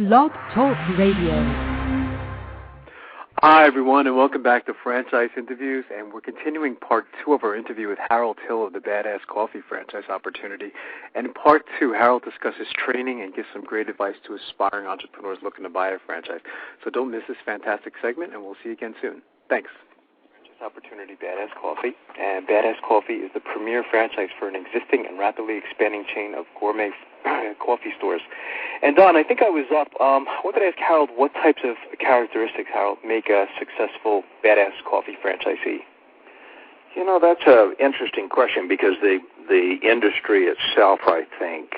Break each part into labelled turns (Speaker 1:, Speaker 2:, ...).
Speaker 1: Blog Talk Radio.
Speaker 2: Hi, everyone, and welcome back to Franchise Interviews. And we're continuing part 2 of our interview with Harold Hill of the Badass Coffee franchise opportunity. And in part 2, Harold discusses training and gives some great advice to aspiring entrepreneurs looking to buy a franchise. So don't miss this fantastic segment, and we'll see you again soon. Thanks. Opportunity Badass Coffee, and Badass Coffee is the premier franchise for an existing and rapidly expanding chain of gourmet coffee stores. And Don, I think I was up. I wanted to ask Harold what types of characteristics, Harold, make a successful Badass Coffee franchisee.
Speaker 3: You know, that's an interesting question because the industry itself, I think,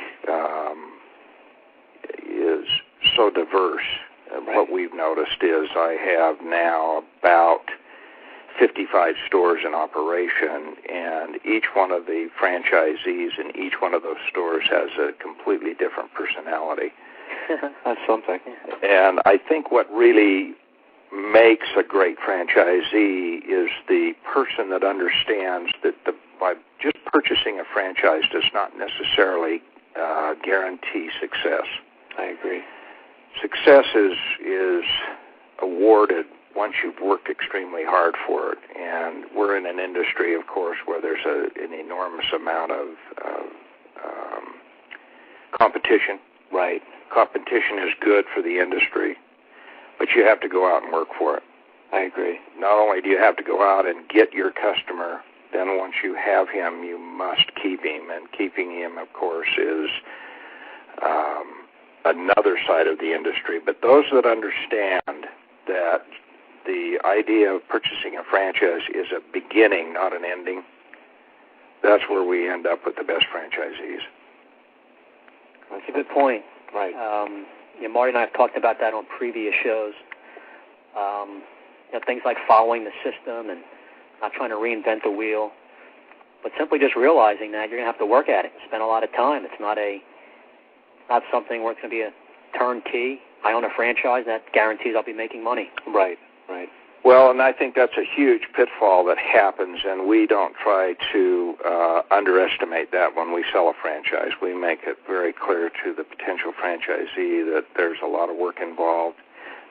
Speaker 3: is so diverse.
Speaker 2: Right.
Speaker 3: What we've noticed is I have now about 55 stores in operation, and each one of the franchisees in each one of those stores has a completely different personality.
Speaker 2: That's something.
Speaker 3: And I think what really makes a great franchisee is the person that understands that by just purchasing a franchise does not necessarily guarantee success.
Speaker 2: I agree.
Speaker 3: Success is awarded once you've worked extremely hard for it. And we're in an industry, of course, where there's an enormous amount of competition.
Speaker 2: Right.
Speaker 3: Competition is good for the industry, but you have to go out and work for it.
Speaker 2: I agree.
Speaker 3: Not only do you have to go out and get your customer, then once you have him, you must keep him. And keeping him, of course, is another side of the industry. But those that understand that the idea of purchasing a franchise is a beginning, not an ending, that's where we end up with the best franchisees.
Speaker 4: That's a good point.
Speaker 2: Right.
Speaker 4: Marty and I have talked about that on previous shows. Things like following the system and not trying to reinvent the wheel, but simply just realizing that you're going to have to work at it, spend a lot of time. It's not something where it's going to be a turnkey. I own a franchise that guarantees I'll be making money.
Speaker 2: Right. Right.
Speaker 3: Well, and I think that's a huge pitfall that happens, and we don't try to underestimate that when we sell a franchise. We make it very clear to the potential franchisee that there's a lot of work involved,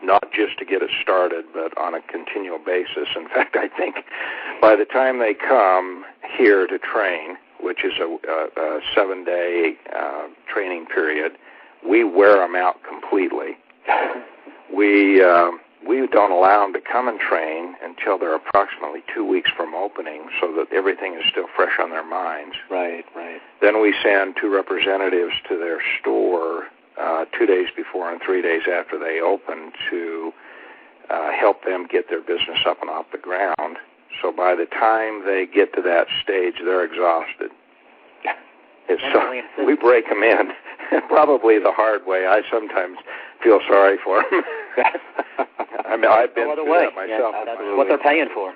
Speaker 3: not just to get it started, but on a continual basis. In fact, I think by the time they come here to train, which is a 7-day training period, we wear them out completely. We don't allow them to come and train until they're approximately 2 weeks from opening so that everything is still fresh on their minds.
Speaker 2: Right, right.
Speaker 3: Then we send 2 representatives to their store 2 days before and 3 days after they open to help them get their business up and off the ground. So by the time they get to that stage, they're exhausted. So we break them in, probably the hard way. I sometimes feel sorry for them. I mean, I've been through that myself.
Speaker 4: Yeah, that's what they're paying for.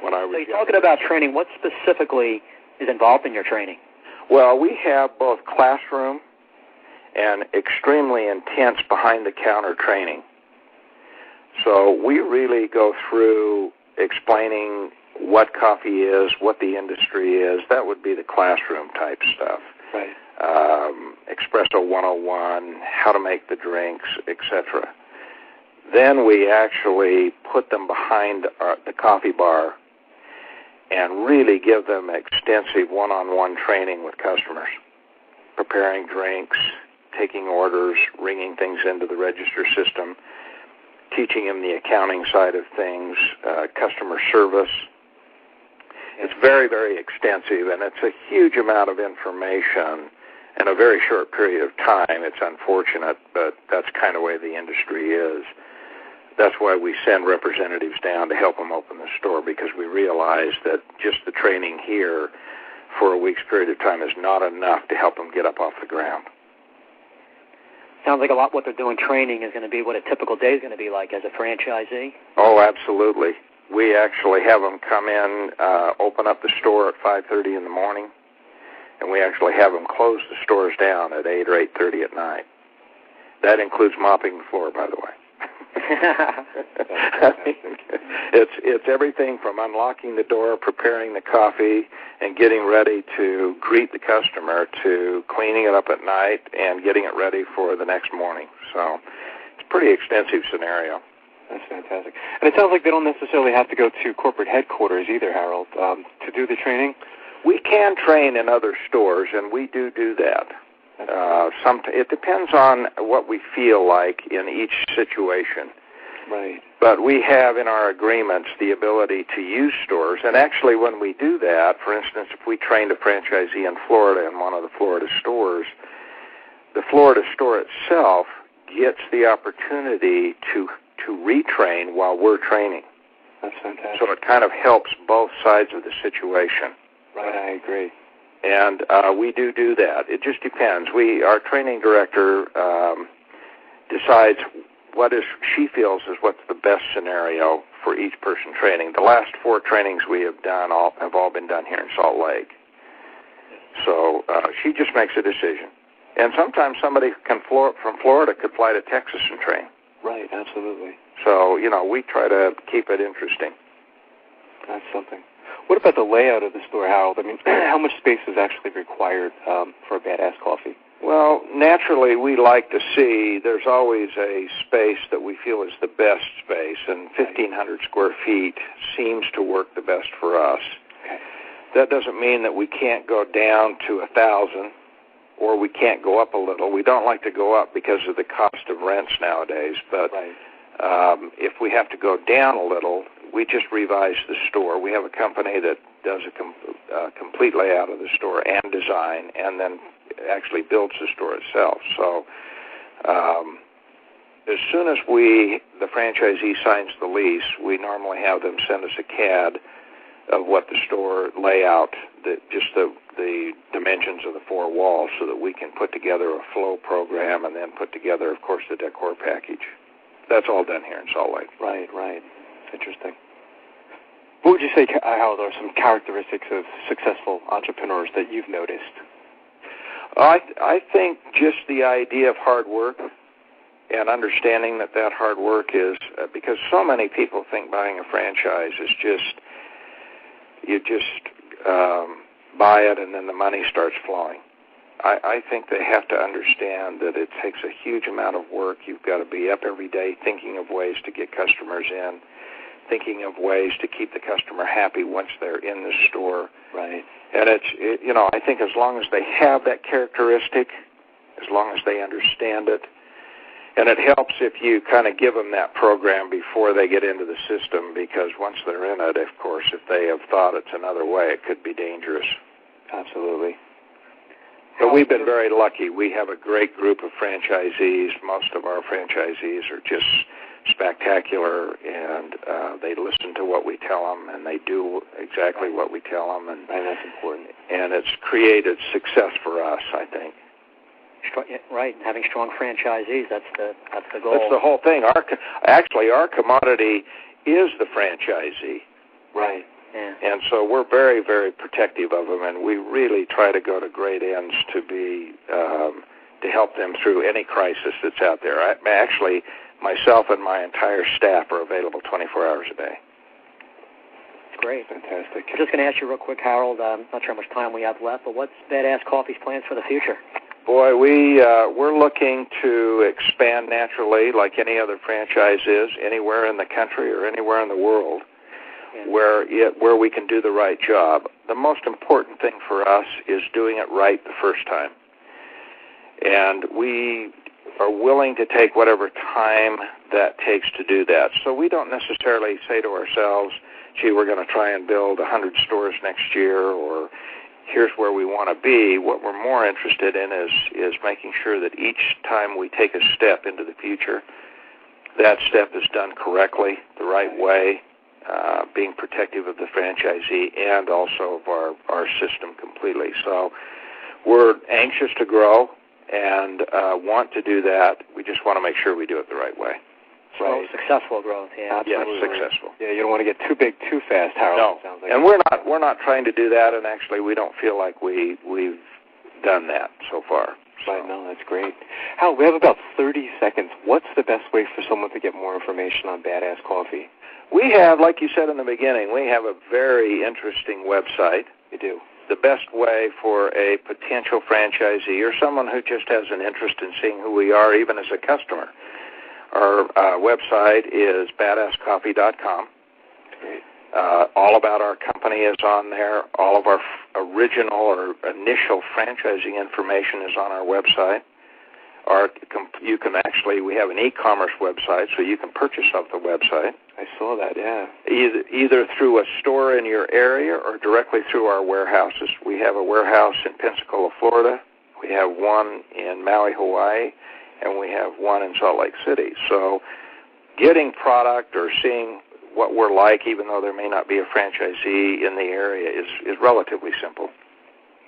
Speaker 3: When I was
Speaker 4: so you're talking about training. What specifically is involved in your training?
Speaker 3: Well, we have both classroom and extremely intense behind-the-counter training. So we really go through explaining what coffee is, what the industry is. That would be the classroom type stuff.
Speaker 2: Right.
Speaker 3: Espresso 101, how to make the drinks, etc. Then we actually put them behind the coffee bar and really give them extensive one-on-one training with customers, preparing drinks, taking orders, ringing things into the register system, teaching them the accounting side of things, customer service. It's very, very extensive, and it's a huge amount of information in a very short period of time. It's unfortunate, but that's kind of the way the industry is. That's why we send representatives down to help them open the store, because we realize that just the training here for a week's period of time is not enough to help them get up off the ground.
Speaker 4: Sounds like a lot what they're doing training is going to be what a typical day is going to be like as a franchisee.
Speaker 3: Oh, absolutely. We actually have them come in, open up the store at 5:30 in the morning, and we actually have them close the stores down at 8 or 8:30 at night. That includes mopping the floor, by the way. It's everything from unlocking the door, preparing the coffee, and getting ready to greet the customer, to cleaning it up at night and getting it ready for the next morning. So it's a pretty extensive scenario.
Speaker 2: That's fantastic. And it sounds like they don't necessarily have to go to corporate headquarters either, Harold, to do the training?
Speaker 3: We can train in other stores, and we do that. It depends on what we feel like in each situation.
Speaker 2: Right.
Speaker 3: But we have in our agreements the ability to use stores. And actually when we do that, for instance, if we trained a franchisee in Florida in one of the Florida stores, the Florida store itself gets the opportunity to retrain while we're training.
Speaker 2: That's fantastic.
Speaker 3: So it kind of helps both sides of the situation.
Speaker 2: Right, I agree.
Speaker 3: And we do that. It just depends. Our training director decides what she feels is what's the best scenario for each person training. The last 4 trainings we have done have all been done here in Salt Lake. So she just makes a decision. And sometimes somebody from Florida could fly to Texas and train.
Speaker 2: Right, absolutely.
Speaker 3: So, we try to keep it interesting.
Speaker 2: That's something. What about the layout of the store, Harold? I mean, how much space is actually required for a Badass Coffee?
Speaker 3: Well, naturally, we like to see there's always a space that we feel is the best space, and 1,500 square feet seems to work the best for us.
Speaker 2: Okay.
Speaker 3: That doesn't mean that we can't go down to 1,000 or we can't go up a little. We don't like to go up because of the cost of rents nowadays, but if we have to go down a little, we just revise the store. We have a company that does a complete layout of the store and design, and then actually builds the store itself. So as soon as the franchisee signs the lease, we normally have them send us a CAD of what the store layout, just the dimensions of the 4 walls, so that we can put together a flow program and then put together, of course, the decor package. That's all done here in Salt Lake.
Speaker 2: Right. Interesting. What would you say, Harold, are some characteristics of successful entrepreneurs that you've noticed?
Speaker 3: I think just the idea of hard work and understanding that hard work is, because so many people think buying a franchise is you buy it and then the money starts flowing. I think they have to understand that it takes a huge amount of work. You've got to be up every day thinking of ways to get customers in, thinking of ways to keep the customer happy once they're in the store.
Speaker 2: Right.
Speaker 3: And I think as long as they have that characteristic, as long as they understand it, and it helps if you kind of give them that program before they get into the system, because once they're in it, of course, if they have thought it's another way, it could be dangerous.
Speaker 2: Absolutely.
Speaker 3: But we've been very lucky. We have a great group of franchisees. Most of our franchisees are just spectacular, and they listen to what we tell them, and they do exactly what we tell them. And
Speaker 2: that's important. And
Speaker 3: it's created success for us, I think.
Speaker 4: Right, having strong franchisees, that's the goal.
Speaker 3: That's the whole thing. Our commodity is the franchisee.
Speaker 2: Right.
Speaker 4: Yeah.
Speaker 3: And so we're very, very protective of them, and we really try to go to great ends to help them through any crisis that's out there. Actually, myself and my entire staff are available 24 hours a day.
Speaker 4: Great.
Speaker 2: Fantastic.
Speaker 4: I'm just going to ask you real quick, Harold, not sure how much time we have left, but what's Badass Coffee's plans for the future?
Speaker 3: Boy, we're looking to expand naturally like any other franchise is, anywhere in the country or anywhere in the world.
Speaker 4: Yeah.
Speaker 3: Where we can do the right job. The most important thing for us is doing it right the first time. And we are willing to take whatever time that takes to do that. So we don't necessarily say to ourselves, gee, we're going to try and build 100 stores next year, or here's where we want to be. What we're more interested in is making sure that each time we take a step into the future, that step is done correctly, the right way, being protective of the franchisee and also of our system completely. So we're anxious to grow and want to do that. We just want to make sure we do it the right way.
Speaker 4: So successful growth, yeah.
Speaker 2: Absolutely.
Speaker 3: Yeah, successful.
Speaker 2: Yeah, you don't want to get too big too fast, Harold.
Speaker 3: No,
Speaker 2: sounds like.
Speaker 3: And we're not trying to do that, and actually we don't feel like we've done that so far.
Speaker 2: Right, no, that's great. Hal, we have about 30 seconds. What's the best way for someone to to get more information on Badass Coffee?
Speaker 3: We have, like you said in the beginning, we have a very interesting website.
Speaker 2: We do.
Speaker 3: The best way for a potential franchisee or someone who just has an interest in seeing who we are, even as a customer, our website is badasscoffee.com.
Speaker 2: Great.
Speaker 3: All about our company is on there. All of our original or initial franchising information is on our website. We have an e-commerce website, so you can purchase off the website.
Speaker 2: I saw that, yeah.
Speaker 3: Either through a store in your area or directly through our warehouses. We have a warehouse in Pensacola, Florida. We have one in Maui, Hawaii, and we have one in Salt Lake City. So getting product or seeing what we're like, even though there may not be a franchisee in the area, is relatively simple.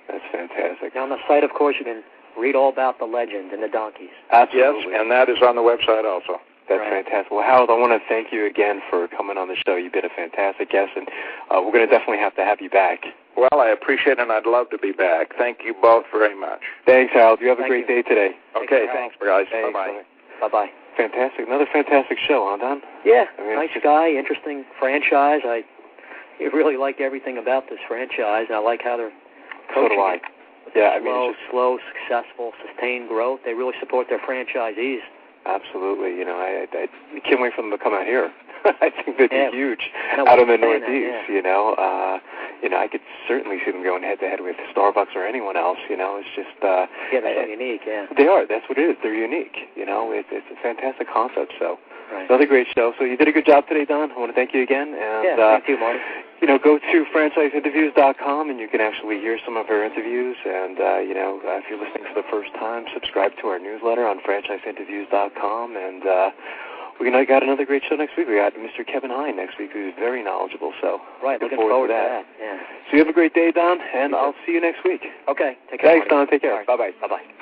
Speaker 2: That's fantastic.
Speaker 4: Now, on the site, of course, you can read all about the legend and the donkeys.
Speaker 3: Yes,
Speaker 2: Absolutely.
Speaker 3: and that is on the website also.
Speaker 2: That's
Speaker 4: right.
Speaker 2: fantastic. Well, Harold, I want to thank you again for coming on the show. You've been a fantastic guest, and we're going to definitely have to have you back.
Speaker 3: Well, I appreciate it, and I'd love to be back. Thank you both very much.
Speaker 2: Thanks, Harold. You have a
Speaker 4: Thank
Speaker 2: great day today.
Speaker 3: Okay, thanks, guys.
Speaker 2: Thanks.
Speaker 3: Bye-bye.
Speaker 4: Bye-bye.
Speaker 2: Fantastic. Another fantastic show, huh, Don?
Speaker 4: Yeah,
Speaker 2: I mean,
Speaker 4: nice guy, interesting franchise. I really like everything about this franchise, and I like how they're
Speaker 3: So
Speaker 4: coaching
Speaker 3: do I.
Speaker 4: it.
Speaker 2: Yeah, I mean,
Speaker 4: slow, successful, sustained growth. They really support their franchisees.
Speaker 2: absolutely. You know, I can't wait for them to come out here. I think they'd be huge
Speaker 4: I
Speaker 2: out in the
Speaker 4: understand
Speaker 2: Northeast.
Speaker 4: that,
Speaker 2: You know, I could certainly see them going head to head with Starbucks or anyone else. You know, it's just
Speaker 4: they're so unique. Yeah,
Speaker 2: they are. That's what it is. They're unique. You know, it's a fantastic concept. So
Speaker 4: right.
Speaker 2: another great show. So you did a good job today, Don. I want to thank you again. And
Speaker 4: thank you, Marty.
Speaker 2: you know, go to franchiseinterviews.com and you can actually hear some of our interviews. And, you know, if you're listening for the first time, subscribe to our newsletter on franchiseinterviews.com. And we got another great show next week. We got Mr. Kevin Hine next week, who's very knowledgeable. So
Speaker 4: right, looking
Speaker 2: forward to
Speaker 4: that. Yeah.
Speaker 2: So you have a great day, Don, and I'll see you next week.
Speaker 4: Okay, take care.
Speaker 2: Thanks, Don. Take care.
Speaker 4: Right.
Speaker 2: Bye-bye.
Speaker 4: Bye-bye.